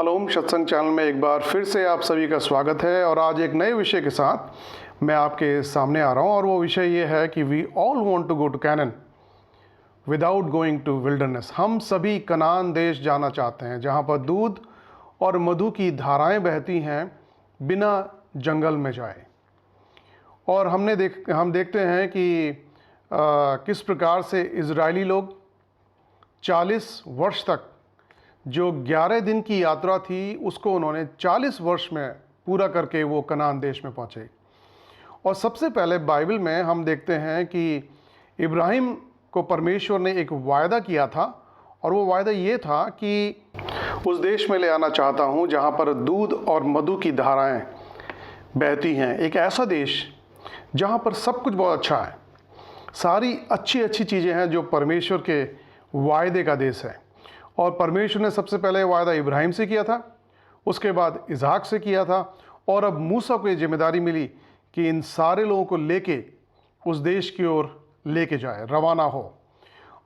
Shalom सत्संग channel में एक बार फिर से आप सभी का स्वागत है और आज एक नए विषय के साथ मैं आपके सामने आ रहा हूं और वो विषय ये है कि we all want to go to Canaan without going to wilderness. हम सभी कनान देश जाना चाहते हैं जहां पर दूध और मधु की धाराएं बहती हैं बिना जंगल में जाए। और हम देखते हैं कि किस प्रकार से इजरायली लोग 40 वर्ष तक जो 11 दिन की यात्रा थी उसको उन्होंने 40 वर्ष में पूरा करके वो कनान देश में पहुँचे। और सबसे पहले बाइबल में हम देखते हैं कि इब्राहिम को परमेश्वर ने एक वायदा किया था और वो वायदा ये था कि उस देश में ले आना चाहता हूँ जहाँ पर दूध और मधु की धाराएं बहती हैं। एक ऐसा देश जहाँ पर सब कुछ बहुत अच्छा है, सारी अच्छी अच्छी चीज़ें हैं जो परमेश्वर के वायदे का देश है। और परमेश्वर ने सबसे पहले वायदा इब्राहिम से किया था, उसके बाद इसहाक से किया था और अब मूसा को ये जिम्मेदारी मिली कि इन सारे लोगों को लेके उस देश की ओर लेके जाए, रवाना हो।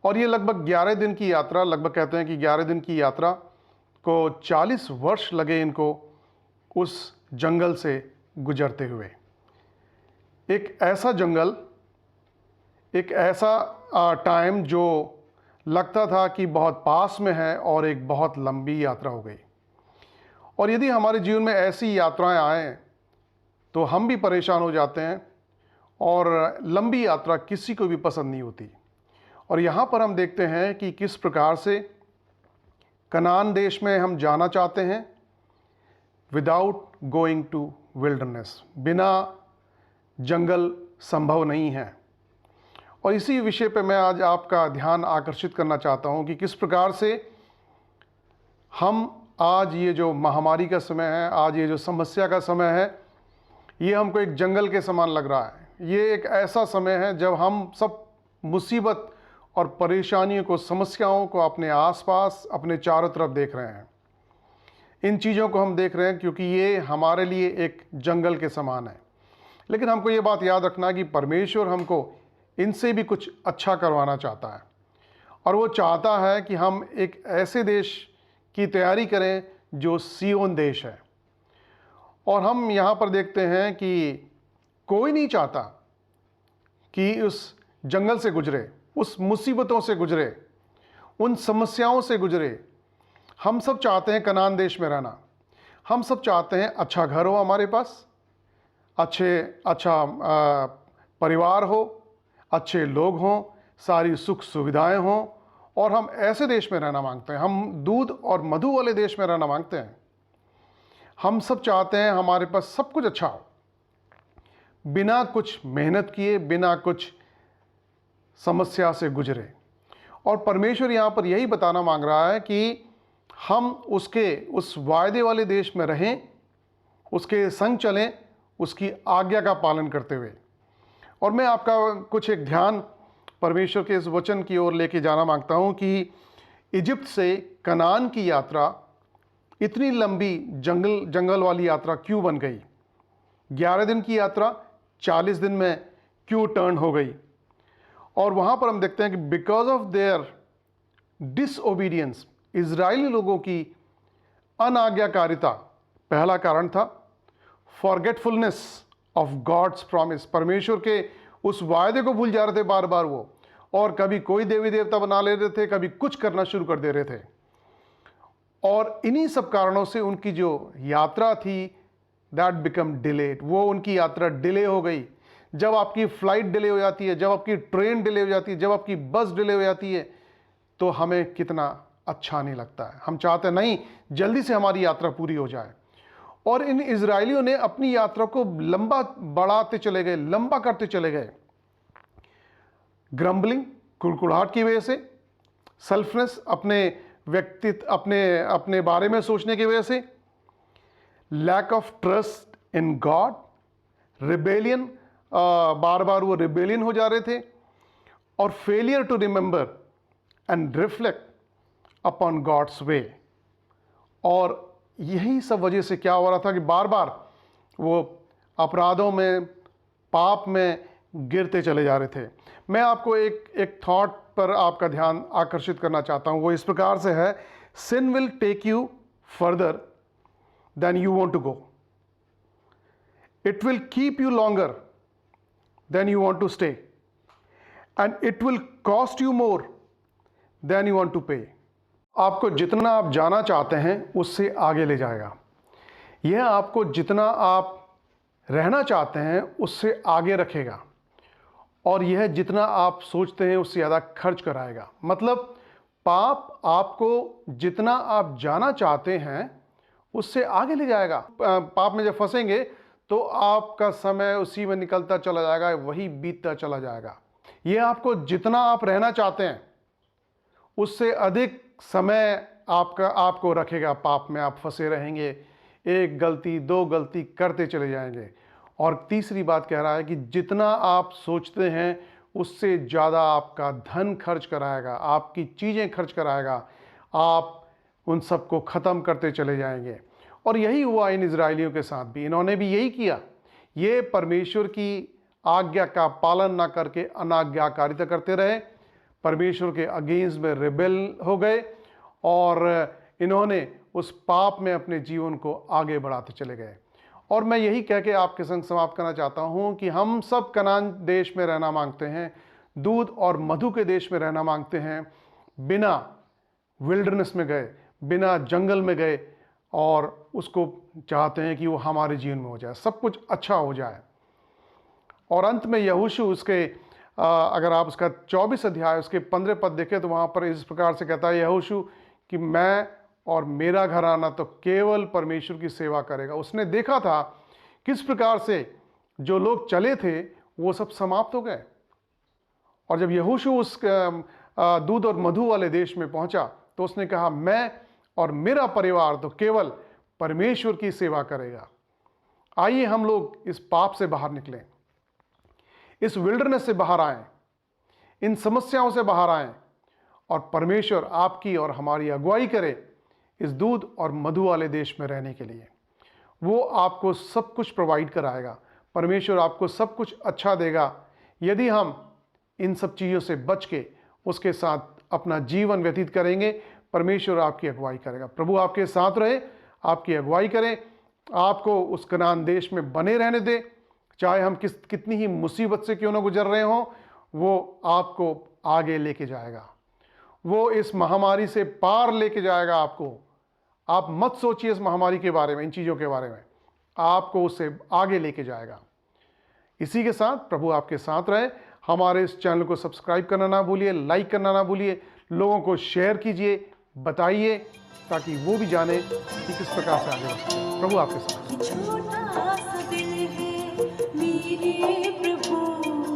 और ये लगभग 11 दिन की यात्रा, लगभग कहते हैं कि 11 दिन की यात्रा को 40 वर्ष लगे इनको उस जंगल से गुजरते हुए। एक ऐसा जंगल, एक ऐसा टाइम जो लगता था कि बहुत पास में है और एक बहुत लंबी यात्रा हो गई। और यदि हमारे जीवन में ऐसी यात्राएं आएँ तो हम भी परेशान हो जाते हैं और लंबी यात्रा किसी को भी पसंद नहीं होती। और यहाँ पर हम देखते हैं कि किस प्रकार से कनान देश में हम जाना चाहते हैं विदाउट गोइंग टू विल्डरनेस, बिना जंगल संभव नहीं है। और इसी विषय पे मैं आज आपका ध्यान आकर्षित करना चाहता हूं कि किस प्रकार से हम आज ये जो महामारी का समय है, आज ये जो समस्या का समय है, ये हमको एक जंगल के समान लग रहा है। ये एक ऐसा समय है जब हम सब मुसीबत और परेशानियों को, समस्याओं को अपने आसपास, अपने चारों तरफ देख रहे हैं। इन चीज़ों को हम देख रहे हैं क्योंकि ये हमारे लिए एक जंगल के समान है। लेकिन हमको ये बात याद रखना कि परमेश्वर हमको इनसे भी कुछ अच्छा करवाना चाहता है और वो चाहता है कि हम एक ऐसे देश की तैयारी करें जो सिय्योन देश है। और हम यहाँ पर देखते हैं कि कोई नहीं चाहता कि उस जंगल से गुजरे, उस मुसीबतों से गुजरे, उन समस्याओं से गुजरे। हम सब चाहते हैं कनान देश में रहना। हम सब चाहते हैं अच्छा घर हो हमारे पास, अच्छा परिवार हो, अच्छे लोग हों, सारी सुख सुविधाएं हों और हम ऐसे देश में रहना मांगते हैं। हम दूध और मधु वाले देश में रहना मांगते हैं। हम सब चाहते हैं हमारे पास सब कुछ अच्छा हो, बिना कुछ मेहनत किए, बिना कुछ समस्या से गुजरे। और परमेश्वर यहाँ पर यही बताना मांग रहा है कि हम उस वायदे वाले देश में रहें, उसके संग चलें, उसकी आज्ञा का पालन करते हुए। और मैं आपका कुछ एक ध्यान परमेश्वर के इस वचन की ओर लेके जाना मांगता हूं कि इजिप्ट से कनान की यात्रा इतनी लंबी जंगल वाली यात्रा क्यों बन गई? 11 दिन की यात्रा 40 दिन में क्यों टर्न हो गई? और वहां पर हम देखते हैं कि because of their disobedience, Israeli लोगों की अनाज्ञाकारिता पहला कारण था। फॉरगेटफुलनेस ऑफ गॉड्स प्रॉमिस, परमेश्वर के उस वायदे को भूल जा रहे थे बार बार वो, और कभी कोई देवी देवता बना ले रहे थे, कभी कुछ करना शुरू कर दे रहे थे। और इन्हीं सब कारणों से उनकी जो यात्रा थी दैट बिकम डिलेड, वो उनकी यात्रा डिले हो गई। जब आपकी फ्लाइट डिले हो जाती है, जब आपकी ट्रेन डिले हो जाती है, जब आपकी बस डिले हो जाती है, तो हमें कितना अच्छा नहीं लगता है। हम चाहते नहीं जल्दी से हमारी यात्रा पूरी हो जाए। और इन इजरायलियों ने अपनी यात्रा को लंबा बढ़ाते चले गए, लंबा करते चले गए। ग्रम्बलिंग, कुड़कुड़ाहट की वजह से, सेल्फनेस, अपने व्यक्तित्व, अपने बारे में सोचने की वजह से, lack of trust in God, rebellion, बार बार वो रिबेलियन हो जा रहे थे, और failure to remember and reflect upon God's way. और यही सब वजह से क्या हो रहा था कि बार बार वो अपराधों में, पाप में गिरते चले जा रहे थे। मैं आपको एक थॉट पर आपका ध्यान आकर्षित करना चाहता हूँ। वो इस प्रकार से है, sin will take you further than you want to go. It will keep you longer than you want to stay. And it will cost you more than you want to pay. आपको जितना आप जाना चाहते हैं उससे आगे ले जाएगा। यह आपको जितना आप रहना चाहते हैं उससे आगे रखेगा, और यह जितना आप सोचते हैं उससे ज़्यादा खर्च कराएगा। मतलब पाप आपको जितना आप जाना चाहते हैं उससे आगे ले जाएगा। पाप में जब फंसेंगे तो आपका समय उसी में निकलता चला जाएगा, वही बीतता चला जाएगा। यह आपको जितना आप रहना चाहते हैं उससे अधिक समय आपको रखेगा। पाप में आप फंसे रहेंगे, एक गलती दो गलती करते चले जाएंगे। और तीसरी बात कह रहा है कि जितना आप सोचते हैं उससे ज़्यादा आपका धन खर्च कराएगा, आपकी चीज़ें खर्च कराएगा, आप उन सबको ख़त्म करते चले जाएंगे। और यही हुआ इन इजराइलियों के साथ भी। इन्होंने भी यही किया। ये परमेश्वर की आज्ञा का पालन ना करके अनाज्ञाकारिता करते रहे, परमेश्वर के अगेंस्ट में रिबेल हो गए, और इन्होंने उस पाप में अपने जीवन को आगे बढ़ाते चले गए। और मैं यही कह के आपके संग समाप्त करना चाहता हूँ कि हम सब कनान देश में रहना मांगते हैं, दूध और मधु के देश में रहना मांगते हैं, बिना विल्डरनेस में गए, बिना जंगल में गए, और उसको चाहते हैं कि वो हमारे जीवन में हो जाए, सब कुछ अच्छा हो जाए। और अंत में यहोशू उसके अगर आप उसका 24 अध्याय उसके 15 पद देखें तो वहाँ पर इस प्रकार से कहता है यहोशू कि मैं और मेरा घराना तो केवल परमेश्वर की सेवा करेगा। उसने देखा था किस प्रकार से जो लोग चले थे वो सब समाप्त हो गए। और जब यहोशू उस दूध और मधु वाले देश में पहुंचा तो उसने कहा मैं और मेरा परिवार तो केवल परमेश्वर की सेवा करेगा। आइए हम लोग इस पाप से बाहर निकलें, इस विल्डरनेस से बाहर आएं, इन समस्याओं से बाहर आएं, और परमेश्वर आपकी और हमारी अगुवाई करे इस दूध और मधु वाले देश में रहने के लिए। वो आपको सब कुछ प्रोवाइड कराएगा, परमेश्वर आपको सब कुछ अच्छा देगा यदि हम इन सब चीज़ों से बच के उसके साथ अपना जीवन व्यतीत करेंगे। परमेश्वर आपकी अगुवाई करेगा। प्रभु आपके साथ रहे, आपकी अगुवाई करें, आपको उस कनान देश में बने रहने दे, चाहे हम कितनी ही मुसीबत से क्यों ना गुजर रहे हों, वो आपको आगे लेके जाएगा, वो इस महामारी से पार लेके जाएगा आपको। आप मत सोचिए इस महामारी के बारे में, इन चीज़ों के बारे में, आपको उससे आगे लेके जाएगा। इसी के साथ प्रभु आपके साथ रहे। हमारे इस चैनल को सब्सक्राइब करना ना भूलिए, लाइक करना ना भूलिए, लोगों को शेयर कीजिए, बताइए, ताकि वो भी जाने कि किस प्रकार से आगे बढ़ सकते हैं। प्रभु आपके साथ। छोटा सा दिल है मेरे प्रभु।